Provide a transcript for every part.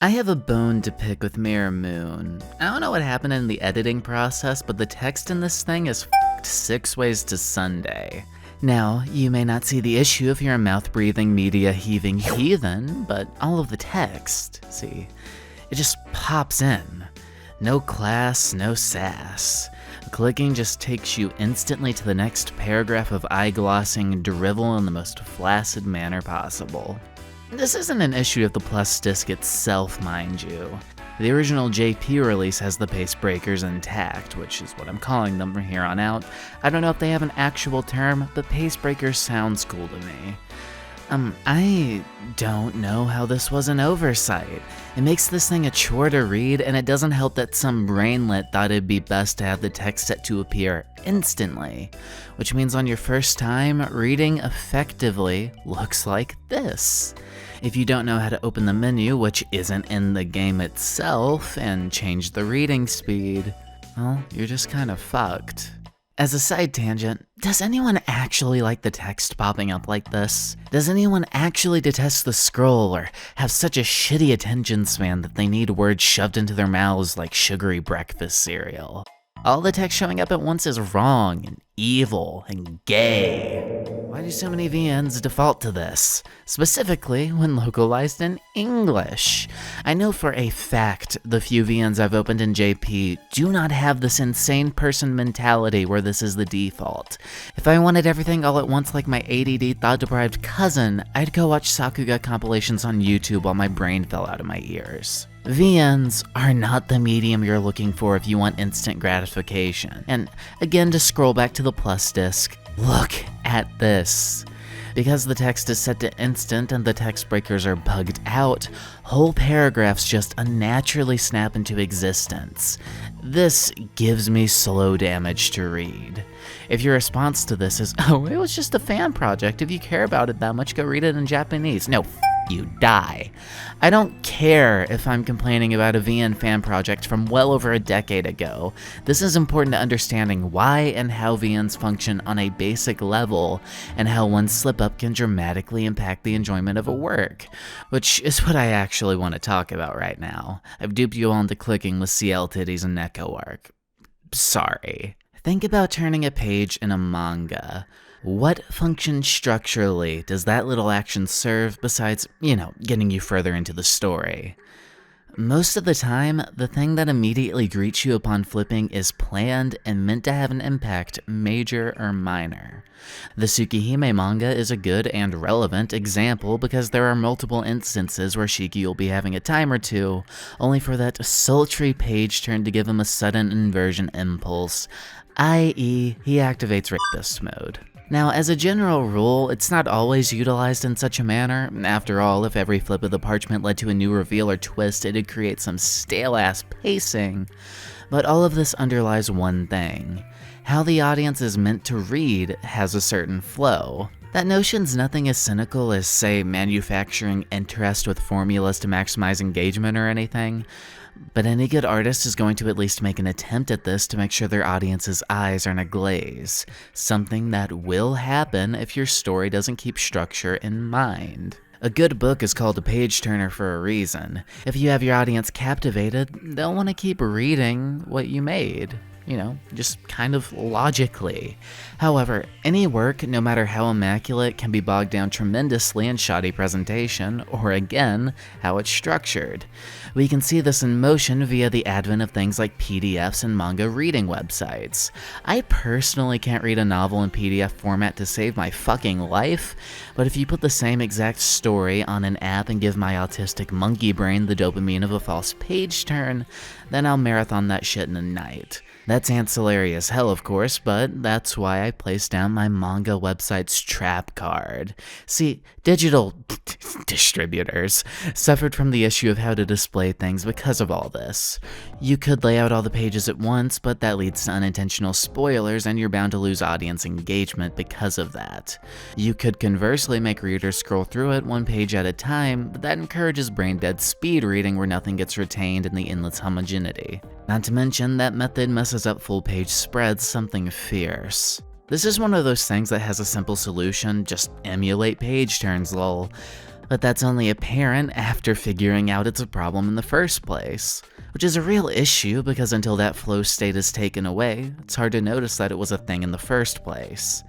I have a bone to pick with Mirror Moon. I don't know what happened in the editing process, but the text in this thing is f***ed 6 ways to Sunday. Now, you may not see the issue if you're a mouth-breathing, media-heaving heathen, but all of the text, see, it just pops in. No class, no sass. Clicking just takes you instantly to the next paragraph of eye-glossing drivel in the most flaccid manner possible. This isn't an issue of the Plus disc itself, mind you. The original JP release has the pace breakers intact, which is what I'm calling them from here on out. I don't know if they have an actual term, but pace breakers sounds cool to me. I don't know how this was an oversight. It makes this thing a chore to read, and it doesn't help that some brainlet thought it'd be best to have the text set to appear instantly, which means on your first time, reading effectively looks like this. If you don't know how to open the menu, which isn't in the game itself, and change the reading speed, well, you're just kind of fucked. As a side tangent, does anyone actually like the text popping up like this? Does anyone actually detest the scroll or have such a shitty attention span that they need words shoved into their mouths like sugary breakfast cereal? All the text showing up at once is wrong and evil and gay. Why do so many VNs default to this? Specifically when localized in English. I know for a fact the few VNs I've opened in JP do not have this insane person mentality where this is the default. If I wanted everything all at once like my ADD thought-deprived cousin, I'd go watch Sakuga compilations on YouTube while my brain fell out of my ears. VNs are not the medium you're looking for if you want instant gratification. And again, to scroll back to the Plus disc, look at this. Because the text is set to instant and the text breakers are bugged out, whole paragraphs just unnaturally snap into existence. This gives me slow damage to read. If your response to this is, oh, it was just a fan project, if you care about it that much, go read it in Japanese. No, you die. I don't care if I'm complaining about a VN fan project from well over a decade ago. This is important to understanding why and how VNs function on a basic level, and how one slip-up can dramatically impact the enjoyment of a work, which is what I actually want to talk about right now. I've duped you all into clicking with CL titties and Neko arc. Sorry. Think about turning a page in a manga. What function structurally does that little action serve besides, getting you further into the story? Most of the time, the thing that immediately greets you upon flipping is planned and meant to have an impact, major or minor. The Tsukihime manga is a good and relevant example because there are multiple instances where Shiki will be having a time or two, only for that sultry page turn to give him a sudden inversion impulse, i.e. he activates rapist mode. Now, as a general rule, it's not always utilized in such a manner. After all, if every flip of the parchment led to a new reveal or twist, it'd create some stale-ass pacing. But all of this underlies one thing. How the audience is meant to read has a certain flow. That notion's nothing as cynical as, say, manufacturing interest with formulas to maximize engagement or anything. But any good artist is going to at least make an attempt at this to make sure their audience's eyes are in a glaze, something that will happen if your story doesn't keep structure in mind. A good book is called a page-turner for a reason. If you have your audience captivated, they'll want to keep reading what you made. Just kind of logically. However, any work, no matter how immaculate, can be bogged down tremendously in shoddy presentation, or again, how it's structured. We can see this in motion via the advent of things like PDFs and manga reading websites. I personally can't read a novel in PDF format to save my fucking life, but if you put the same exact story on an app and give my autistic monkey brain the dopamine of a false page turn, then I'll marathon that shit in a night. That's ancillary as hell, of course, but that's why I placed down my manga website's trap card. See, digital distributors suffered from the issue of how to display things because of all this. You could lay out all the pages at once, but that leads to unintentional spoilers, and you're bound to lose audience engagement because of that. You could conversely make readers scroll through it one page at a time, but that encourages brain-dead speed reading where nothing gets retained in the endless homogeneity. Not to mention, that method messes up full-page spreads something fierce. This is one of those things that has a simple solution, just emulate page turns lol. But that's only apparent after figuring out it's a problem in the first place. Which is a real issue because until that flow state is taken away, it's hard to notice that it was a thing in the first place.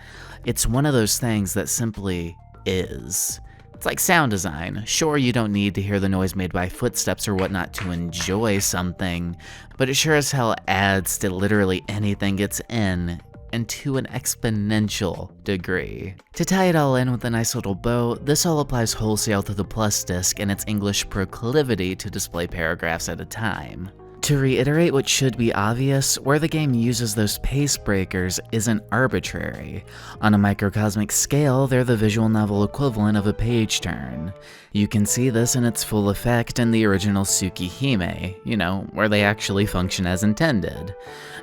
It's one of those things that simply is. It's like sound design. Sure, you don't need to hear the noise made by footsteps or whatnot to enjoy something, but it sure as hell adds to literally anything gets in, and to an exponential degree. To tie it all in with a nice little bow, this all applies wholesale to the Plus Disc and its English proclivity to display paragraphs at a time. To reiterate what should be obvious, where the game uses those pace breakers isn't arbitrary. On a microcosmic scale, they're the visual novel equivalent of a page turn. You can see this in its full effect in the original Tsukihime, where they actually function as intended.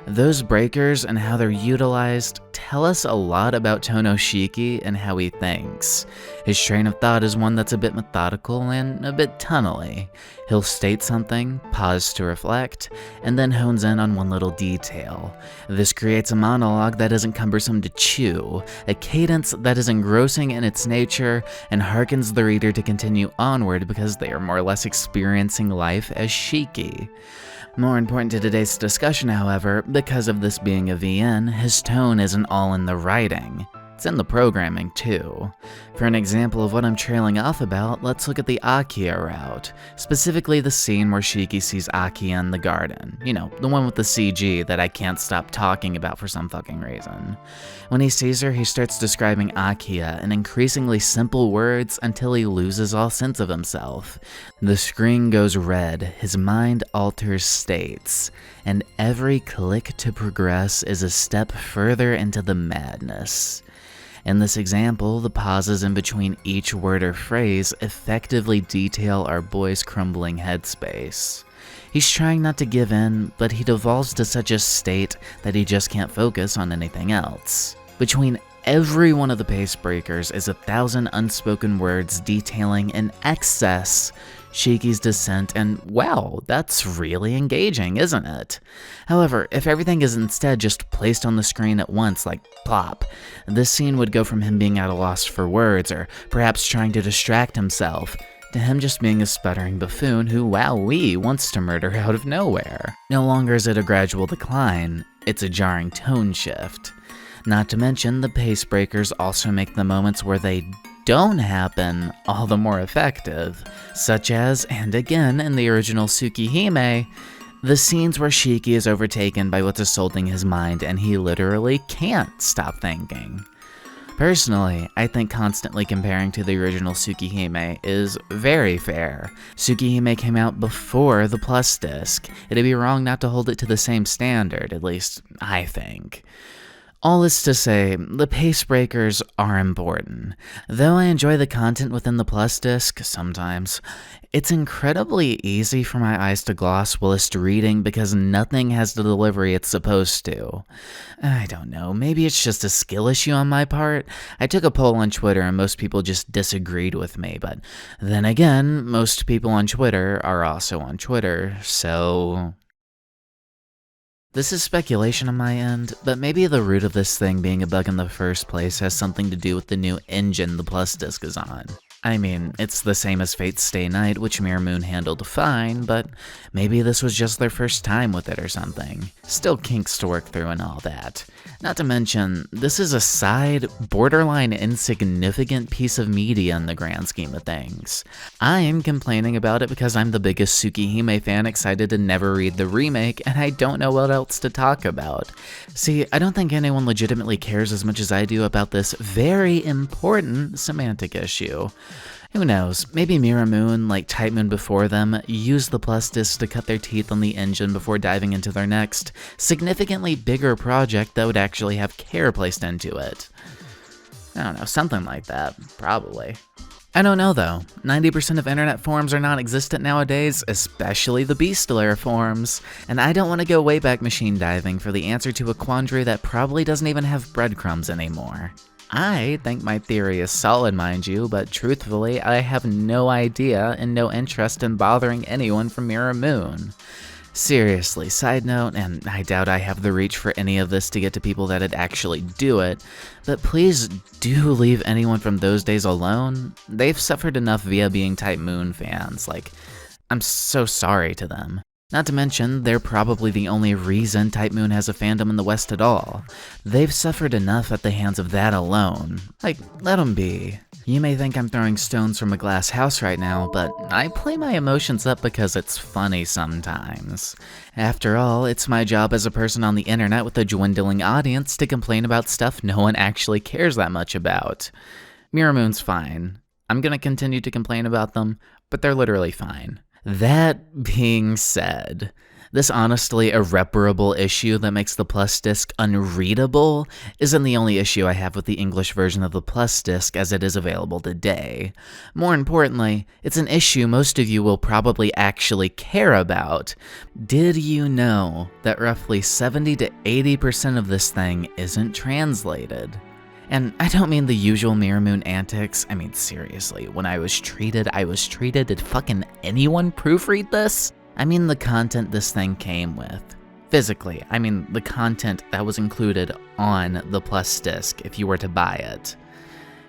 Those breakers and how they're utilized tell us a lot about Tonoshiki and how he thinks. His train of thought is one that's a bit methodical and a bit tunnely. He'll state something, pause to reflect, and then hones in on one little detail. This creates a monologue that isn't cumbersome to chew, a cadence that is engrossing in its nature, and harkens the reader to continue onward because they are more or less experiencing life as Shiki. More important to today's discussion, however, because of this being a VN, his tone isn't all in the writing. It's in the programming too. For an example of what I'm trailing off about, let's look at the Akiya route, specifically the scene where Shiki sees Akiya in the garden. The one with the CG that I can't stop talking about for some fucking reason. When he sees her, he starts describing Akiya in increasingly simple words until he loses all sense of himself. The screen goes red, his mind alters states, and every click to progress is a step further into the madness. In this example, the pauses in between each word or phrase effectively detail our boy's crumbling headspace. He's trying not to give in, but he devolves to such a state that he just can't focus on anything else. Between every one of the pace breakers is 1,000 unspoken words detailing in excess Shiki's descent, and wow, that's really engaging, isn't it? However, if everything is instead just placed on the screen at once, like plop, this scene would go from him being at a loss for words, or perhaps trying to distract himself, to him just being a sputtering buffoon who, wowee, wants to murder out of nowhere. No longer is it a gradual decline, it's a jarring tone shift. Not to mention, the pace breakers also make the moments where they don't happen all the more effective, such as, and again in the original Tsukihime, the scenes where Shiki is overtaken by what's assaulting his mind and he literally can't stop thinking. Personally, I think constantly comparing to the original Tsukihime is very fair. Tsukihime came out before the Plus Disc. It'd be wrong not to hold it to the same standard, at least I think. All this to say, the pace breakers are important. Though I enjoy the content within the Plus Disc sometimes, it's incredibly easy for my eyes to gloss whilst reading because nothing has the delivery it's supposed to. I don't know, maybe it's just a skill issue on my part. I took a poll on Twitter and most people just disagreed with me, but then again, most people on Twitter are also on Twitter, so this is speculation on my end, but maybe the root of this thing being a bug in the first place has something to do with the new engine the Plus Disc is on. I mean, it's the same as Fate's Stay Night, which Mirror Moon handled fine, but maybe this was just their first time with it or something. Still kinks to work through and all that. Not to mention, this is a side, borderline insignificant piece of media in the grand scheme of things. I'm complaining about it because I'm the biggest Tsukihime fan excited to never read the remake, and I don't know what else to talk about. See, I don't think anyone legitimately cares as much as I do about this very important semantic issue. Who knows, maybe Mirror Moon, like Type Moon before them, used the Plus Disc to cut their teeth on the engine before diving into their next, significantly bigger project that would actually have care placed into it. I don't know, something like that, probably. I don't know though, 90% of internet forums are non-existent nowadays, especially the Beastlair forums, and I don't want to go Wayback Machine diving for the answer to a quandary that probably doesn't even have breadcrumbs anymore. I think my theory is solid, mind you, but truthfully, I have no idea and no interest in bothering anyone from Mirror Moon. Seriously, side note, and I doubt I have the reach for any of this to get to people that'd actually do it, but please do leave anyone from those days alone. They've suffered enough via being Type Moon fans, like, I'm so sorry to them. Not to mention, they're probably the only reason Type Moon has a fandom in the West at all. They've suffered enough at the hands of that alone. Like, let them be. You may think I'm throwing stones from a glass house right now, but I play my emotions up because it's funny sometimes. After all, it's my job as a person on the internet with a dwindling audience to complain about stuff no one actually cares that much about. Mirror Moon's fine. I'm gonna continue to complain about them, but they're literally fine. That being said, this honestly irreparable issue that makes the Plus Disc unreadable isn't the only issue I have with the English version of the Plus Disc as it is available today. More importantly, it's an issue most of you will probably actually care about. Did you know that roughly 70 to 80% of this thing isn't translated? And I don't mean the usual Mirror Moon antics. I mean, seriously, when I was treated. Did fucking anyone proofread this? I mean the content this thing came with. Physically, I mean the content that was included on the Plus Disc if you were to buy it.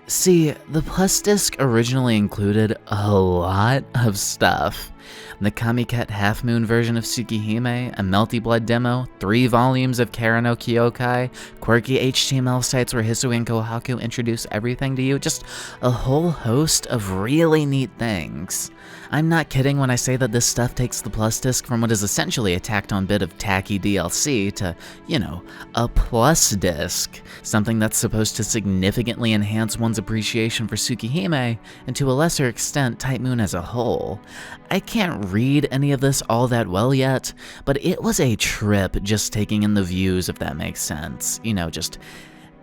See, the Plus Disc originally included a lot of stuff. The Kamiket Half Moon version of Tsukihime, a Melty Blood demo, 3 volumes of Kara no Kyokai, quirky HTML sites where Hisui and Kohaku introduce everything to you, just a whole host of really neat things. I'm not kidding when I say that this stuff takes the Plus Disc from what is essentially a tacked-on bit of tacky DLC to, you know, a Plus Disc, something that's supposed to significantly enhance one's appreciation for Tsukihime, and to a lesser extent, Type Moon as a whole. I can't read any of this all that well yet, but it was a trip just taking in the views, if that makes sense. You know, just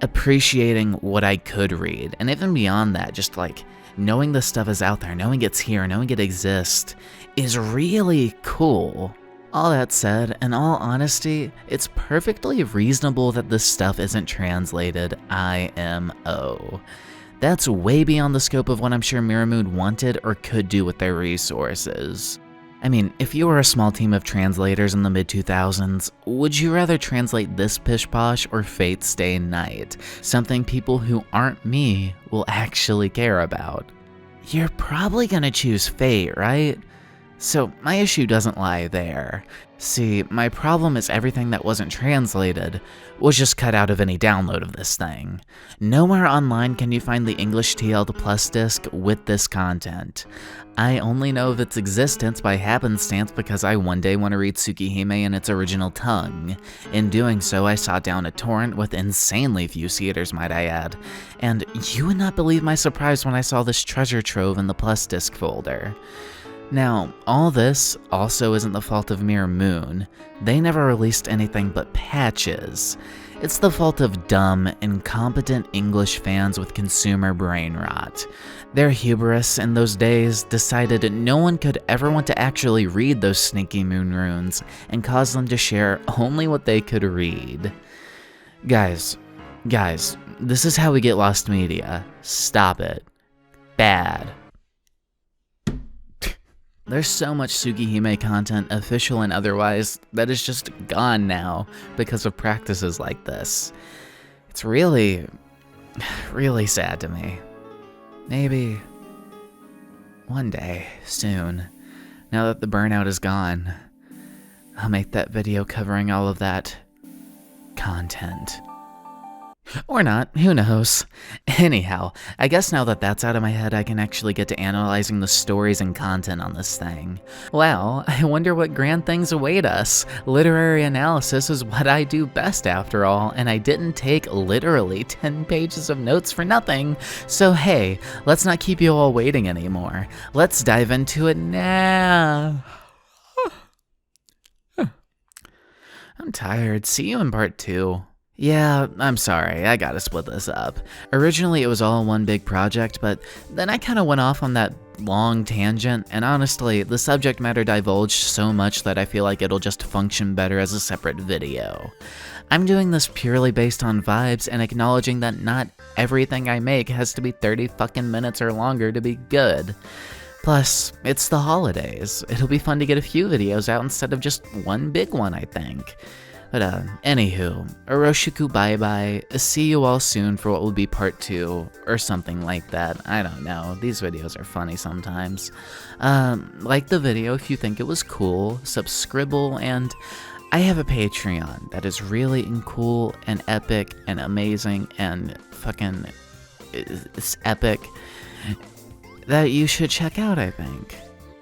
appreciating what I could read, and even beyond that, just like, knowing this stuff is out there, knowing it's here, knowing it exists, is really cool. All that said, in all honesty, it's perfectly reasonable that this stuff isn't translated IMO. That's way beyond the scope of what I'm sure Mirror Moon wanted or could do with their resources. I mean, if you were a small team of translators in the mid-2000s, would you rather translate this pish posh or Fate Stay Night? Something people who aren't me will actually care about. You're probably gonna choose Fate, right? So my issue doesn't lie there. See, my problem is everything that wasn't translated was just cut out of any download of this thing. Nowhere online can you find the English TL to Plus Disc with this content. I only know of its existence by happenstance because I one day want to read Tsukihime in its original tongue. In doing so, I sought down a torrent with insanely few theaters, might I add. And you would not believe my surprise when I saw this treasure trove in the Plus Disc folder. Now, all this also isn't the fault of Mirror Moon. They never released anything but patches. It's the fault of dumb, incompetent English fans with consumer brain rot. Their hubris in those days decided no one could ever want to actually read those sneaky moon runes and caused them to share only what they could read. Guys, this is how we get lost media. Stop it. Bad. There's so much Tsukihime content, official and otherwise, that is just gone now because of practices like this. It's really sad to me. Maybe one day, soon, now that the burnout is gone, I'll make that video covering all of that content. Or not, who knows. Anyhow, I guess now that that's out of my head, I can actually get to analyzing the stories and content on this thing. Wow, I wonder what grand things await us. Literary analysis is what I do best after all, and I didn't take literally 10 pages of notes for nothing. So hey, let's not keep you all waiting anymore. Let's dive into it now. I'm tired. See you in part 2. Yeah, I'm sorry, I gotta split this up. Originally it was all one big project, but then I kinda went off on that long tangent, and honestly, the subject matter divulged so much that I feel like it'll just function better as a separate video. I'm doing this purely based on vibes and acknowledging that not everything I make has to be 30 fucking minutes or longer to be good. Plus, it's the holidays. It'll be fun to get a few videos out instead of just one big one, I think. But anywho, Oroshiku bye-bye. See you all soon for what will be part 2, or something like that. I don't know, these videos are funny sometimes. Like the video if you think it was cool, subscribble, and I have a Patreon that is really cool and epic and amazing and fucking it's epic that you should check out, I think.